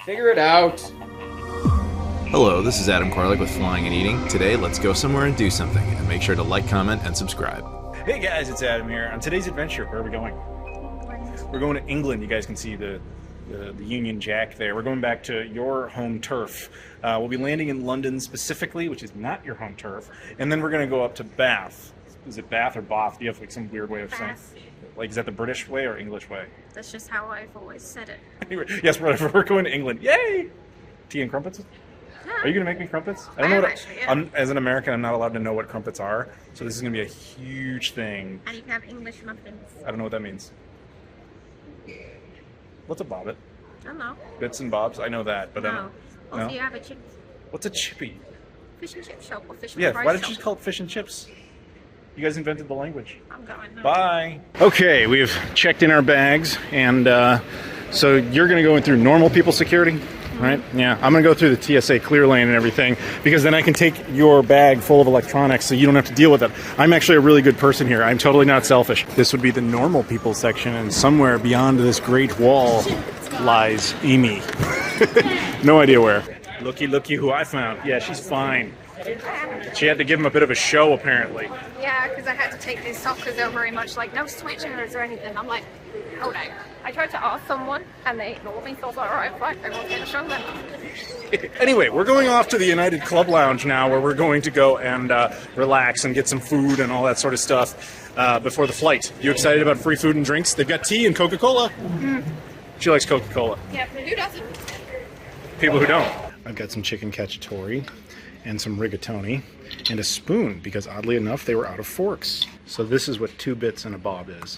Figure it out. Hello, this is Adam Koralik with Flying and Eating. Today, let's go somewhere and do something, and make sure to like, comment, and subscribe. Hey guys, it's Adam here. On today's adventure, where are we going? We're going to England. You guys can see the Union Jack there. We're going back to your home turf. We'll be landing in London specifically, which is not your home turf, and then we're going to go up to Bath. Is it Bath or Bath? Do you have like some weird way of saying? Like, is that the British way or English way? That's just how I've always said it. Anyway, yes, we're going to England. Yay! Tea and crumpets? Yeah. Are you going to make me crumpets? I don't know what. Actually, yeah. As an American, I'm not allowed to know what crumpets are, so this is going to be a huge thing. And you can have English muffins. I don't know what that means. What's a bobbit? I don't know. Bits and bobs? I know that, but I No. don't. Also, No? you have a chicken What's a chippy? fish and chip shop or fish and Yeah, fries why did you shop. just call it fish and chips? You guys invented the language. I'm going now. Bye. Okay, we've checked in our bags, and so you're going to go in through normal people security, right? Yeah, I'm going to go through the TSA clear lane and everything, because then I can take your bag full of electronics so you don't have to deal with it. I'm actually a really good person here. I'm totally not selfish. This would be the normal people section, and somewhere beyond this great wall lies Amy. No idea where. Looky who I found. Yeah, she's fine. She had to give him a bit of a show, apparently. Yeah, because I had to take these off because they were very much like, no switchers or anything. I'm like, hold on. I tried to ask someone and they ignored me, so I was like, alright, fine, I won't get a show then. Anyway, we're going off to the United Club Lounge now, where we're going to go and relax and get some food and all that sort of stuff before the flight. You excited about free food and drinks? They've got tea and Coca-Cola. She likes Coca-Cola. Yeah, but who doesn't? People who don't. I've got some chicken cacciatore and some rigatoni and a spoon, because oddly enough they were out of forks. So this is what 2 bits and a bob is.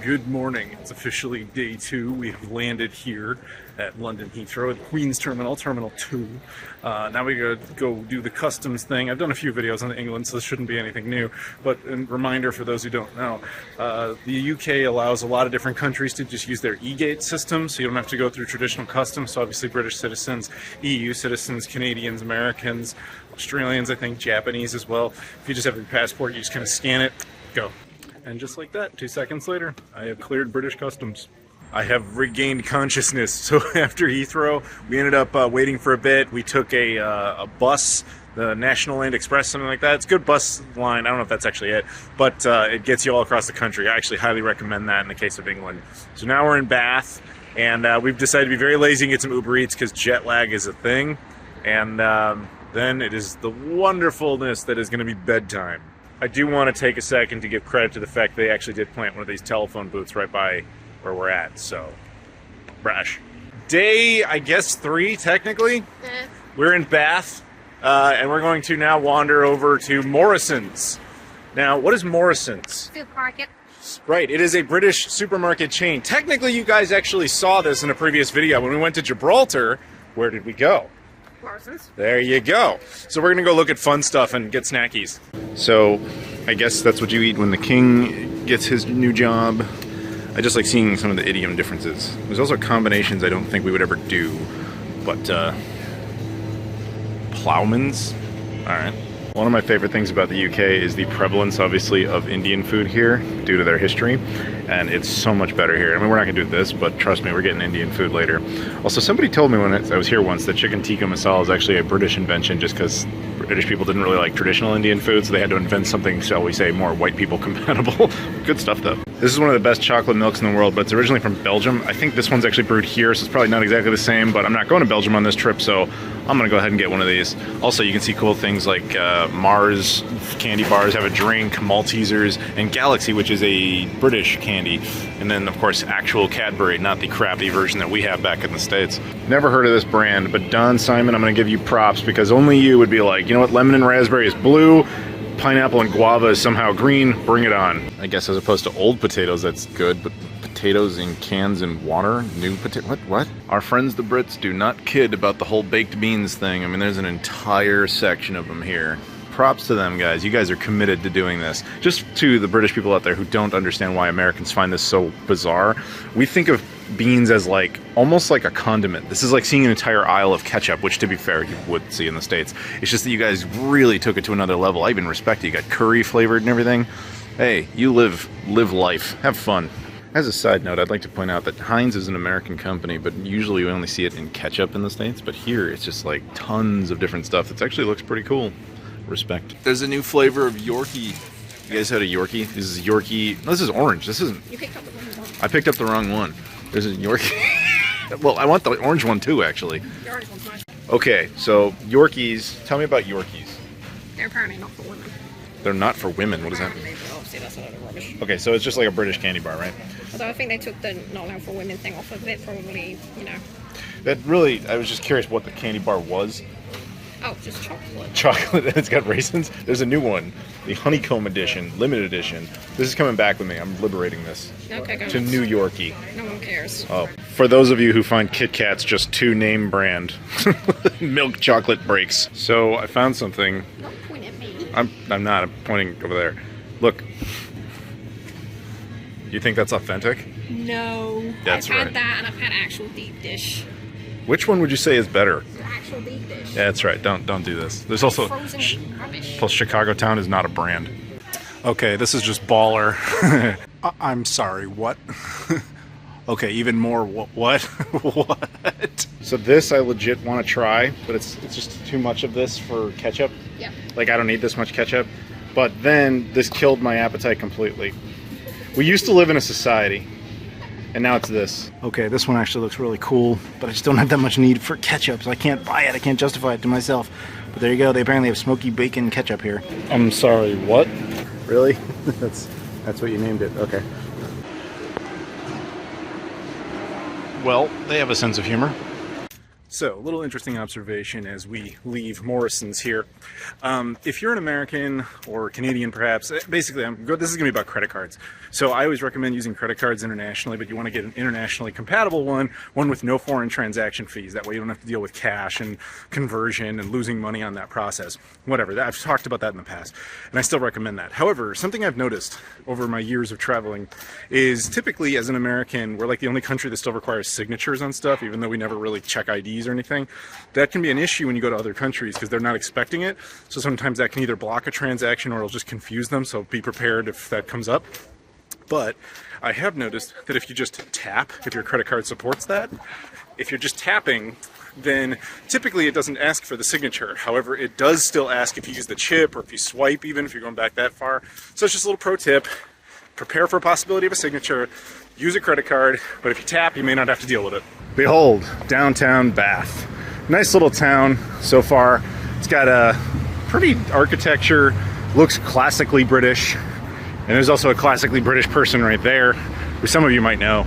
Good morning. It's officially day 2. We have landed here at London Heathrow at Queen's Terminal, Terminal 2. Now we gotta go do the customs thing. I've done a few videos on England, so this shouldn't be anything new. But a reminder for those who don't know, the UK allows a lot of different countries to just use their e-gate system, so you don't have to go through traditional customs. So obviously British citizens, EU citizens, Canadians, Americans, Australians, I think, Japanese as well. If you just have your passport, you just kind of scan it, go. And just like that, 2 seconds later, I have cleared British customs. I have regained consciousness. So after Heathrow, we ended up waiting for a bit. We took a bus, the National Land Express, something like that. It's a good bus line. I don't know if that's actually it, but it gets you all across the country. I actually highly recommend that in the case of England. So now we're in Bath, and we've decided to be very lazy and get some Uber Eats because jet lag is a thing. And then it is the wonderfulness that is going to be bedtime. I do want to take a second to give credit to the fact they actually did plant one of these telephone booths right by where we're at, so brash. Day, I guess 3, technically. We're in Bath, and we're going to now wander over to Morrison's. Now, what is Morrison's? Supermarket. Right, it is a British supermarket chain. Technically, you guys actually saw this in a previous video. When we went to Gibraltar, where did we go? Morrison's. There you go. So we're gonna go look at fun stuff and get snackies. So I guess that's what you eat when the king gets his new job. I just like seeing some of the idiom differences. There's also combinations I don't think we would ever do, but Plowman's? Alright. One of my favorite things about the UK is the prevalence, obviously, of Indian food here due to their history, and it's so much better here. I mean, we're not going to do this, but trust me, we're getting Indian food later. Also, somebody told me when I was here once that chicken tikka masala is actually a British invention just because British people didn't really like traditional Indian food, so they had to invent something, shall we say, more white people compatible. Good stuff, though. This is one of the best chocolate milks in the world, but it's originally from Belgium. I think this one's actually brewed here, so it's probably not exactly the same, but I'm not going to Belgium on this trip, so I'm going to go ahead and get one of these. Also, you can see cool things like Mars candy bars have a drink, Maltesers, and Galaxy, which is a British candy. And then, of course, actual Cadbury, not the crappy version that we have back in the States. Never heard of this brand, but Don Simon, I'm going to give you props because only you would be like, you know what, lemon and raspberry is blue, pineapple and guava is somehow green, bring it on. I guess as opposed to old potatoes, that's good, but potatoes in cans and water, new potato, what? Our friends the Brits do not kid about the whole baked beans thing. I mean, there's an entire section of them here. props to them, guys. You guys are committed to doing this. Just to the British people out there who don't understand why Americans find this so bizarre, we think of beans as like almost like a condiment. This is like seeing an entire aisle of ketchup, which to be fair you would see in the States. It's just that you guys really took it to another level. I even respect it. You got curry flavored and everything. Hey, you live life, have fun. As a side note, I'd like to point out that Heinz is an American company, but usually we only see it in ketchup in the States, but here it's just like tons of different stuff that actually looks pretty cool. Respect. There's a new flavor of Yorkie. You guys had a Yorkie? This is Yorkie. No, this is orange. This isn't. You picked up the wrong one. I picked up the wrong one. There's a Yorkie. Well, I want the orange one too, actually. The orange one's nice. Okay, so Yorkies. Tell me about Yorkies. They're apparently not for women. They're not for women. What does that mean? Obviously, that's a lot of rubbish. Okay, so it's just like a British candy bar, right? Although I think they took the not allowed for women thing off of it, probably, you know. That really, I was just curious what the candy bar was. Oh, just chocolate. Chocolate, and it's got raisins. There's a new one, the honeycomb edition, limited edition. This is coming back with me. I'm liberating this Okay, go to on. New Yorkie. No one cares. Oh, for those of you who find Kit Kats just too name brand, milk chocolate breaks. So I found something. Don't point at me. I'm not. I'm pointing over there. Look. You think that's authentic? No. That's I've right. had that, and I've had actual deep dish. Which one would you say is better? The actual deep dish. Yeah, that's right. Don't do this. There's also Frozen rubbish. plus Chicago Town is not a brand. Okay, this is just baller. I'm sorry, what? Okay, even more what? What? So this I legit want to try, but it's just too much of this for ketchup. Yep. Like I don't need this much ketchup. But then this killed my appetite completely. We used to live in a society, and now it's this. Okay, this one actually looks really cool, but I just don't have that much need for ketchup, so I can't buy it. I can't justify it to myself. But there you go. They apparently have smoky bacon ketchup here. I'm sorry, what? Really? That's what you named it. Okay. Well, they have a sense of humor. So, a little interesting observation as we leave Morrison's here. If you're an American or Canadian, perhaps, basically, this is going to be about credit cards. So, I always recommend using credit cards internationally, but you want to get an internationally compatible one with no foreign transaction fees. That way, you don't have to deal with cash and conversion and losing money on that process. Whatever. I've talked about that in the past, and I still recommend that. However, something I've noticed over my years of traveling is typically, as an American, we're like the only country that still requires signatures on stuff, even though we never really check IDs or anything. That can be an issue when you go to other countries because they're not expecting it. So sometimes that can either block a transaction or it'll just confuse them. So be prepared if that comes up. But I have noticed that if you just tap, if your credit card supports that, if you're just tapping, then typically it doesn't ask for the signature. However, it does still ask if you use the chip or if you swipe, even if you're going back that far. So it's just a little pro tip. Prepare for a possibility of a signature. Use a credit card, but if you tap, you may not have to deal with it. Behold, downtown Bath. Nice little town so far. It's got a pretty architecture, looks classically British, and there's also a classically British person right there, who some of you might know.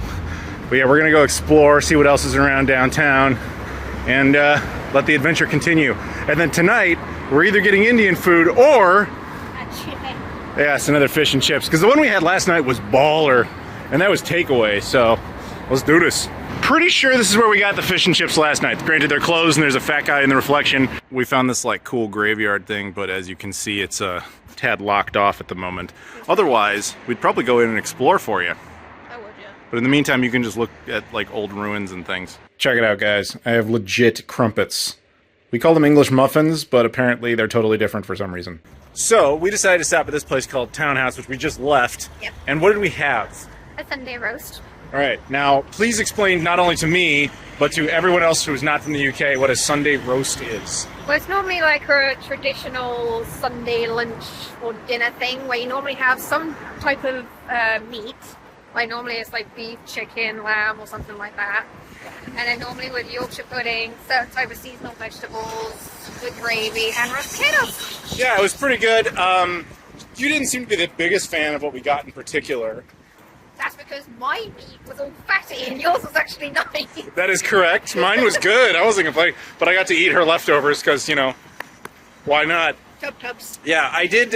But yeah, we're gonna go explore, see what else is around downtown, and let the adventure continue. And then tonight, we're either getting Indian food or, yes, another fish and chips, because the one we had last night was baller, and that was takeaway, so let's do this. Pretty sure this is where we got the fish and chips last night. Granted, they're closed and there's a fat guy in the reflection. We found this like cool graveyard thing, but as you can see, it's a tad locked off at the moment. Otherwise, we'd probably go in and explore for you. Oh, would you? But in the meantime, you can just look at like old ruins and things. Check it out, guys. I have legit crumpets. We call them English muffins, but apparently they're totally different for some reason. So we decided to stop at this place called Townhouse, which we just left. Yep. And what did we have? A Sunday roast. All right, now please explain not only to me, but to everyone else who's not from the UK what a Sunday roast is. Well, it's normally like a traditional Sunday lunch or dinner thing where you normally have some type of meat. Like normally it's like beef, chicken, lamb or something like that. And then normally with Yorkshire pudding, certain type of seasonal vegetables, with gravy and roast potatoes. Yeah, it was pretty good. You didn't seem to be the biggest fan of what we got in particular. That's because my meat was all fatty and yours was actually nice. That is correct. Mine was good. I wasn't complaining, but I got to eat her leftovers because, you know, why not? Tub-tubs. Yeah, I did.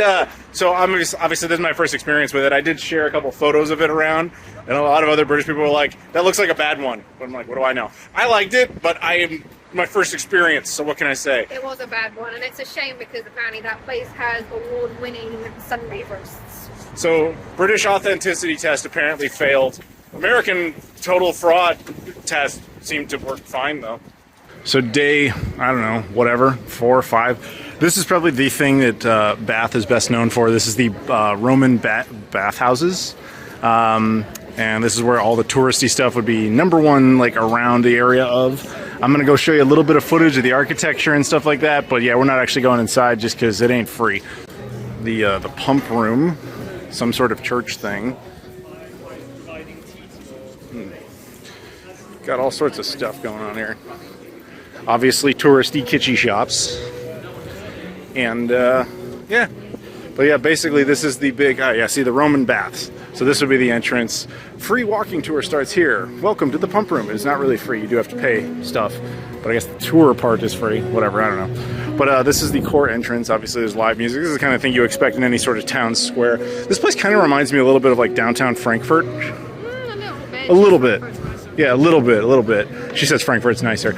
So obviously this is my first experience with it. I did share a couple photos of it around, and a lot of other British people were like, that looks like a bad one. But I'm like, what do I know? I liked it, but I am my first experience, so what can I say? It was a bad one, and it's a shame because apparently that place has award-winning Sunday roasts. So, British authenticity test apparently failed. American total fraud test seemed to work fine, though. So day, I don't know, whatever, 4 or 5. This is probably the thing that Bath is best known for. This is the Roman bathhouses. And this is where all the touristy stuff would be number one, like around the area of. I'm going to go show you a little bit of footage of the architecture and stuff like that. But yeah, we're not actually going inside just because it ain't free. The pump room, some sort of church thing. Got all sorts of stuff going on here. Obviously touristy kitschy shops. And yeah. But yeah, basically this is the big, see the Roman baths. So this would be the entrance. Free walking tour starts here. Welcome to the pump room. It's not really free. You do have to pay stuff. But I guess the tour part is free. Whatever, I don't know. But this is the core entrance. Obviously there's live music. This is the kind of thing you expect in any sort of town square. This place kind of reminds me a little bit of like downtown Frankfurt. A little bit. Yeah, a little bit. She says Frankfurt's nicer.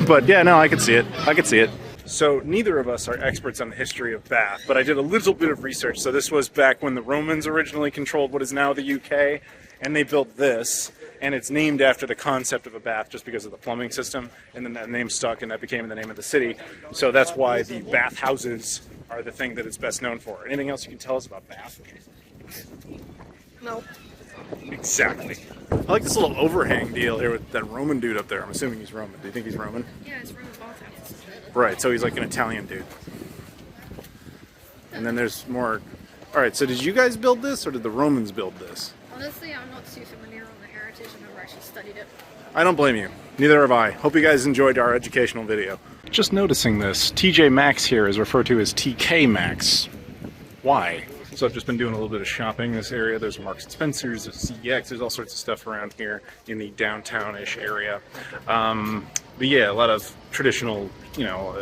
But yeah, no, I could see it. I could see it. So neither of us are experts on the history of Bath, but I did a little bit of research. So this was back when the Romans originally controlled what is now the UK, and they built this, and it's named after the concept of a bath just because of the plumbing system, and then that name stuck, and that became the name of the city. So that's why the bathhouses are the thing that it's best known for. Anything else you can tell us about Bath? No. Exactly. I like this little overhang deal here with that Roman dude up there. I'm assuming he's Roman. Do you think he's Roman? Yeah, it's Roman Baltic. Right, so he's like an Italian dude. And then there's more. Alright, so did you guys build this, or did the Romans build this? Honestly, I'm not too familiar on the heritage. I've never actually studied it. I don't blame you. Neither have I. Hope you guys enjoyed our educational video. Just noticing this, TJ Maxx here is referred to as TK Maxx. Why? So I've just been doing a little bit of shopping in this area. There's Marks and Spencer's, there's CEX, there's all sorts of stuff around here in the downtown-ish area. But yeah, a lot of traditional,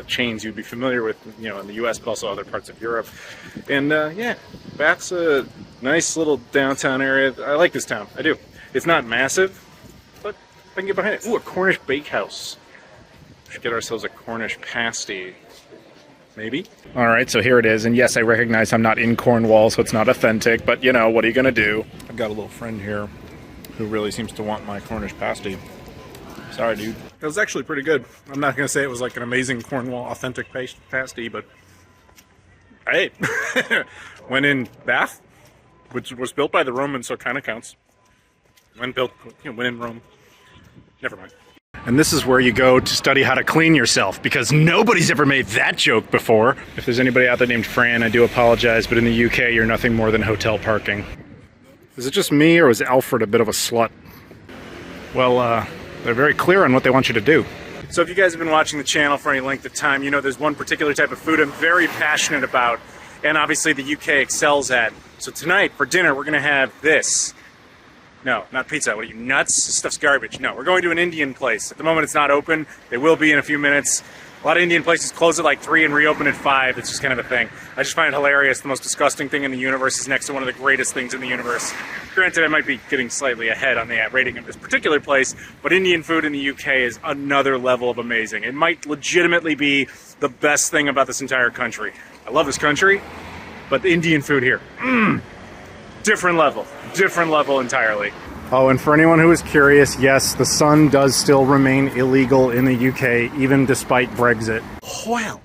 chains you'd be familiar with, in the US, but also other parts of Europe. And yeah, Bath's a nice little downtown area. I like this town, I do. It's not massive, but I can get behind it. Ooh, a Cornish bakehouse. We should get ourselves a Cornish pasty. Maybe. All right, so here it is. And yes, I recognize I'm not in Cornwall, so it's not authentic, but what are you going to do? I've got a little friend here who really seems to want my Cornish pasty. Sorry, dude. It was actually pretty good. I'm not going to say it was like an amazing Cornwall authentic pasty, but hey, when in Bath, which was built by the Romans, so it kind of counts. When in Rome. Never mind. And this is where you go to study how to clean yourself, because nobody's ever made that joke before. If there's anybody out there named Fran, I do apologize, but in the UK, you're nothing more than hotel parking. Is it just me, or is Alfred a bit of a slut? Well, they're very clear on what they want you to do. So if you guys have been watching the channel for any length of time, there's one particular type of food I'm very passionate about, and obviously the UK excels at. So tonight, for dinner, we're going to have this. No, not pizza. What are you, nuts? This stuff's garbage. No, we're going to an Indian place. At the moment, it's not open. It will be in a few minutes. A lot of Indian places close at like 3 and reopen at 5. It's just kind of a thing. I just find it hilarious. The most disgusting thing in the universe is next to one of the greatest things in the universe. Granted, I might be getting slightly ahead on the rating of this particular place, but Indian food in the UK is another level of amazing. It might legitimately be the best thing about this entire country. I love this country, but the Indian food here, different level entirely. Oh, and for anyone who is curious, yes, the sun does still remain illegal in the UK, even despite Brexit. Well,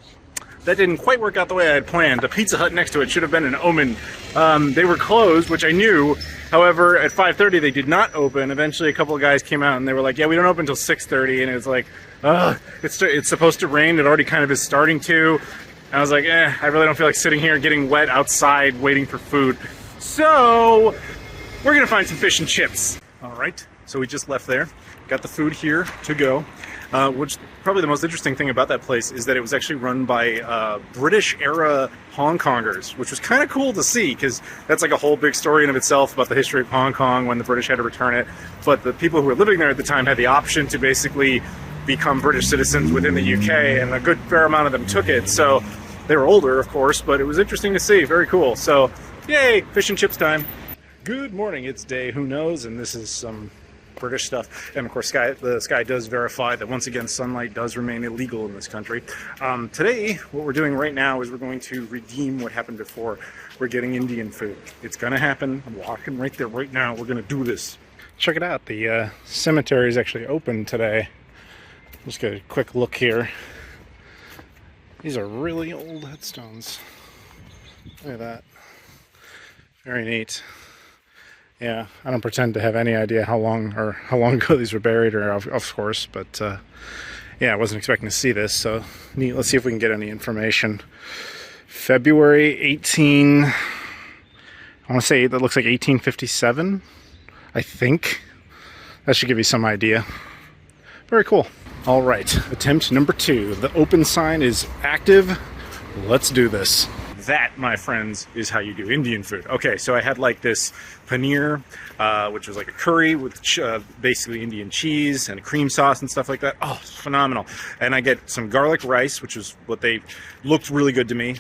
that didn't quite work out the way I had planned. The Pizza Hut next to it should have been an omen. They were closed, which I knew. However, at 5:30 they did not open. Eventually a couple of guys came out and they were like, yeah, we don't open until 6:30. And it was like, it's supposed to rain. It already kind of is starting to. And I was like, I really don't feel like sitting here getting wet outside waiting for food. So we're gonna find some fish and chips. All right, so we just left there. Got the food here to go, which probably the most interesting thing about that place is that it was actually run by British-era Hong Kongers, which was kind of cool to see, because that's like a whole big story in of itself about the history of Hong Kong when the British had to return it. But the people who were living there at the time had the option to basically become British citizens within the UK, and a good fair amount of them took it. So they were older, of course, but it was interesting to see. Very cool. So, yay, fish and chips time. Good morning, it's day who knows, and this is some British stuff. And of course, the Sky does verify that once again, sunlight does remain illegal in this country. Today, what we're doing right now is we're going to redeem what happened before. We're getting Indian food. It's gonna happen. I'm walking right there right now. We're gonna do this. Check it out. The cemetery is actually open today. Just get a quick look here. These are really old headstones. Look at that. Very neat. Yeah, I don't pretend to have any idea how long ago these were buried, or of course, but yeah, I wasn't expecting to see this, so neat. Let's see if we can get any information. February 18, I want to say that looks like 1857, I think. That should give you some idea. Very cool. All right, attempt number 2. The open sign is active. Let's do this. That, my friends, is how you do Indian food. Okay, so I had like this paneer, which was like a curry with basically Indian cheese and cream sauce and stuff like that. Oh, it's phenomenal. And I get some garlic rice, which is what they looked really good to me.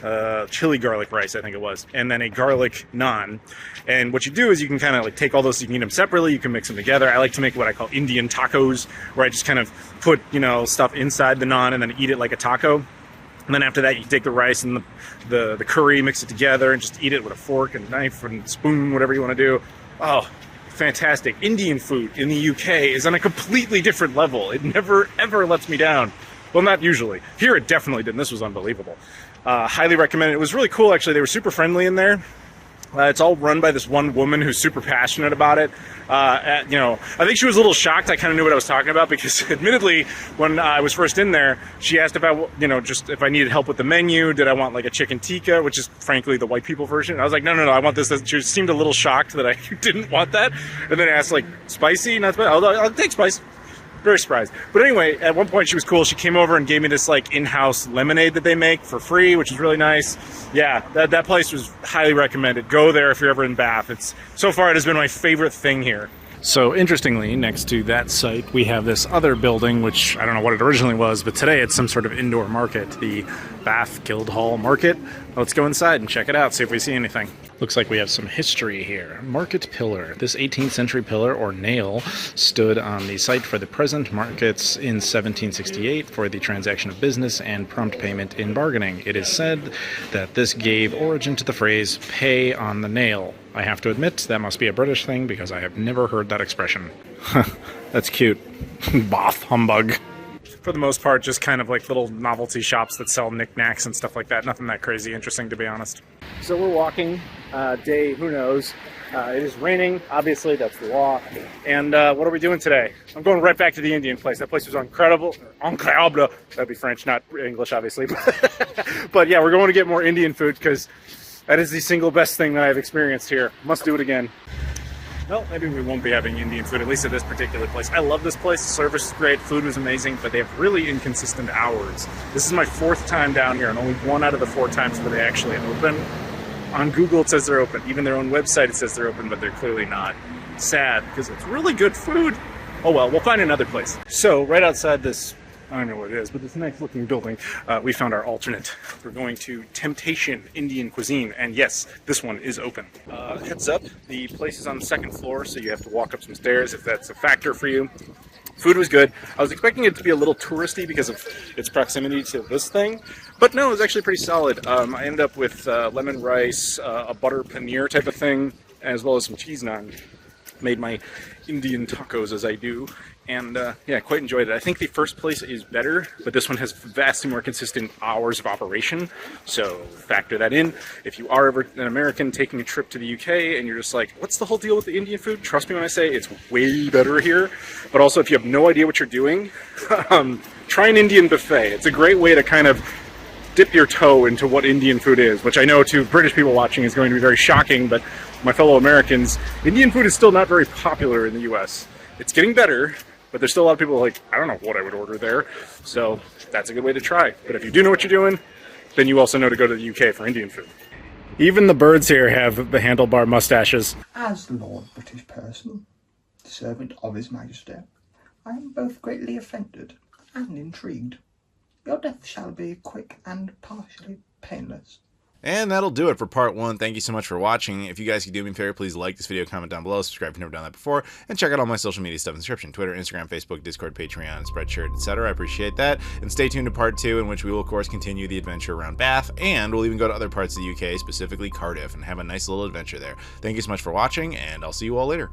Chili garlic rice, I think it was. And then a garlic naan. And what you do is you can kind of like take all those, you can eat them separately, you can mix them together. I like to make what I call Indian tacos, where I just kind of put, you know, stuff inside the naan and then eat it like a taco. And then after that, you take the rice and the curry, mix it together, and just eat it with a fork and knife and spoon, whatever you want to do. Oh, fantastic. Indian food in the UK is on a completely different level. It never, ever lets me down. Well, not usually. Here it definitely did, and this was unbelievable. Highly recommend it. It was really cool, actually. They were super friendly in there. It's all run by this one woman who's super passionate about it. You know, I think she was a little shocked. I kind of knew what I was talking about because, admittedly, when I was first in there, she asked about, you know, just if I needed help with the menu. Did I want like a chicken tikka, which is frankly the white people version? I was like, no, I want this. She seemed a little shocked that I didn't want that. And then I asked like, spicy, not spicy. I'll take spice. Very surprised. But anyway, at one point she was cool. She came over and gave me this like in-house lemonade that they make for free, which is really nice. Yeah, that place was highly recommended. Go there if you're ever in Bath. So far it has been my favorite thing here. So interestingly, next to that site, we have this other building, which I don't know what it originally was, but today it's some sort of indoor market, the Bath Guildhall Market. Let's go inside and check it out, see if we see anything. Looks like we have some history here. Market pillar. This 18th century pillar, or nail, stood on the site for the present markets in 1768 for the transaction of business and prompt payment in bargaining. It is said that this gave origin to the phrase, pay on the nail. I have to admit, that must be a British thing because I have never heard that expression. That's cute. Bath humbug. For the most part, just kind of like little novelty shops that sell knickknacks and stuff like that. Nothing that crazy interesting, to be honest. So we're walking, day who knows. It is raining, obviously, that's the law. And what are we doing today? I'm going right back to the Indian place. That place was incredible. Incroyable. That'd be French, not English, obviously. But yeah, we're going to get more Indian food because that is the single best thing that I've experienced here. Must do it again. Well, maybe we won't be having Indian food, at least at this particular place. I love this place. The service is great. Food was amazing, but they have really inconsistent hours. This is my 4th time down here, and only 1 out of the 4 times where they actually open. On Google, it says they're open. Even their own website, it says they're open, but they're clearly not. Sad, because it's really good food. Oh well, we'll find another place. So, right outside this, I don't know what it is, but this nice looking building, we found our alternate. We're going to Temptation Indian Cuisine, and yes, this one is open. Heads up, the place is on the 2nd floor, so you have to walk up some stairs if that's a factor for you. Food was good. I was expecting it to be a little touristy because of its proximity to this thing, but no, it was actually pretty solid. I ended up with lemon rice, a butter paneer type of thing, as well as some cheese naan. Made my Indian tacos as I do, and yeah, quite enjoyed it. I think the first place is better, but this one has vastly more consistent hours of operation, so factor that in. If you are ever an American taking a trip to the UK and you're just like, what's the whole deal with the Indian food? Trust me when I say it's way better here. But also, if you have no idea what you're doing, try an Indian buffet. It's a great way to kind of dip your toe into what Indian food is, which I know to British people watching is going to be very shocking, but my fellow Americans, Indian food is still not very popular in the US. It's getting better, but there's still a lot of people like, I don't know what I would order there. So that's a good way to try. But if you do know what you're doing, then you also know to go to the UK for Indian food. Even the birds here have the handlebar mustaches. As Lord British person, servant of His Majesty, I am both greatly offended and intrigued. Your death shall be quick and partially painless. And that'll do it for part 1. Thank you so much for watching. If you guys could do me a favor, please like this video, comment down below, subscribe if you've never done that before, and check out all my social media stuff in the description: Twitter, Instagram, Facebook, Discord, Patreon, Spreadshirt, etc. I appreciate that. And stay tuned to part 2, in which we will, of course, continue the adventure around Bath, and we'll even go to other parts of the UK, specifically Cardiff, and have a nice little adventure there. Thank you so much for watching, and I'll see you all later.